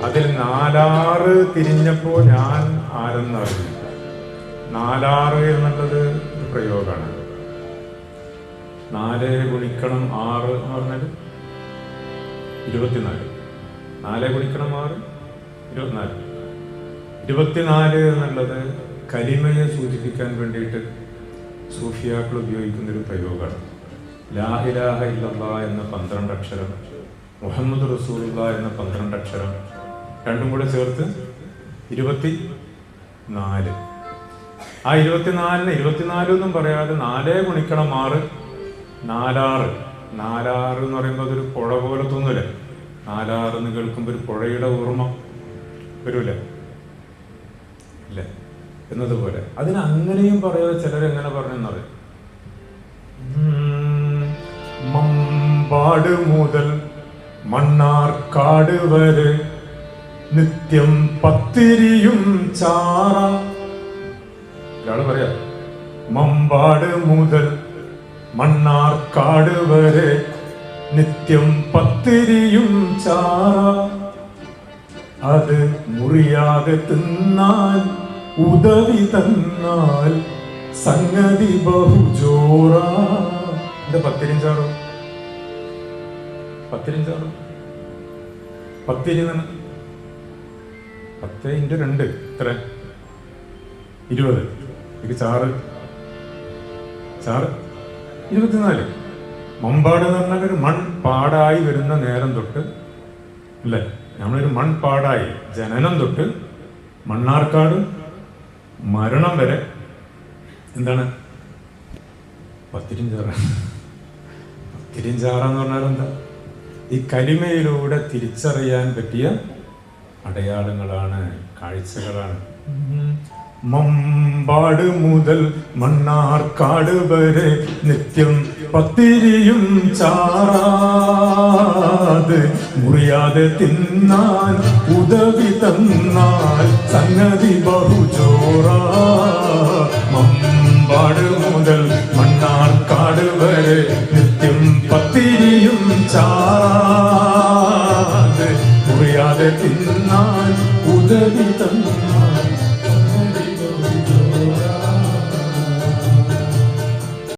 അതിൽ 4 തിരിഞ്ഞപ്പോൾ ഞാൻ ആരെന്നറിയില്ല. 4 എന്നുള്ളത് പ്രയോഗമാണ്. 4 ഗുണിക്കണം 6 എന്ന് പറഞ്ഞാൽ 24. 4 ഗുണിക്കണം 6 24. 24 എന്നുള്ളത് കലിമയെ സൂചിപ്പിക്കാൻ വേണ്ടിയിട്ട് സൂഫിയാക്കൾ ഉപയോഗിക്കുന്നൊരു പ്രയോഗമാണ്. ലാ ഇലാഹ ഇല്ലല്ലാഹ് എന്ന 12 അക്ഷരം, മുഹമ്മദ് റസൂലുള്ളാഹ് എന്ന 12 അക്ഷരം രണ്ടും കൂടെ ചേർത്ത് 24. ആ 24-ന് 24 ഒന്നും പറയാതെ 4 ഗുണിക്കണം 6 46. 46 എന്ന് പറയുമ്പോൾ അതൊരു പുഴ പോലെ തോന്നൂലേ? 46 എന്ന് കേൾക്കുമ്പോൾ ഒരു പുഴയുടെ ഓർമ്മ വരൂലേ? ഇല്ല എന്നതുപോലെ അതിന് അങ്ങനെയും പറയാതെ ചിലരെങ്ങനെ പറഞ്ഞെന്നത്, മമ്പാട് മുതൽ മണ്ണാർക്കാട് വരെ നിത്യം പത്തിരിയും ചാറ. ഒരാള് പറയാ, മമ്പാട് മുതൽ മണ്ണാർക്കാട് വരെ നിത്യം പത്തിരിയും ചാറ. അത് മുറിയാതെ തിന്നാൽ ഉദവി തന്നാൽ സംഗതി ബഹുജോറ. എന്താ പത്തിരിയും ചാറോ? പത്തിരിയും ചാറോ? പത്തിരി 10 × 2 എത്ര? 20. ഇത് ചാറ് 24. മമ്പാട് എന്ന് പറഞ്ഞാൽ ഒരു മൺപാടായി വരുന്ന നേരം തൊട്ട് അല്ലേ, നമ്മളൊരു മൺപാടായി ജനനം തൊട്ട് മണ്ണാർക്കാട് മരണം വരെ എന്താണ്? പത്തിരിയും ചാറ. പത്തിരിയും ചാറെന്ന് പറഞ്ഞാൽ എന്താ? ഈ കലിമയിലൂടെ തിരിച്ചറിയാൻ പറ്റിയ അടയാളങ്ങളാണ്, കാഴ്ചകളാണ്. മമ്പാട് മുതൽ മണ്ണാർക്കാട് വരെ നിത്യം പത്തിരിയും ചാറാത് മുറിയാതെ തിന്നാൽ ഉദവി തന്നാൽ സംഗതി ബഹുജോറ. മമ്പാട് മുതൽ മണ്ണാർക്കാട് വരെ നിത്യം പത്തിരിയും ചാറാത് മുറിയാതെ തിന്നാൽ ഉദവി തന്നാൽ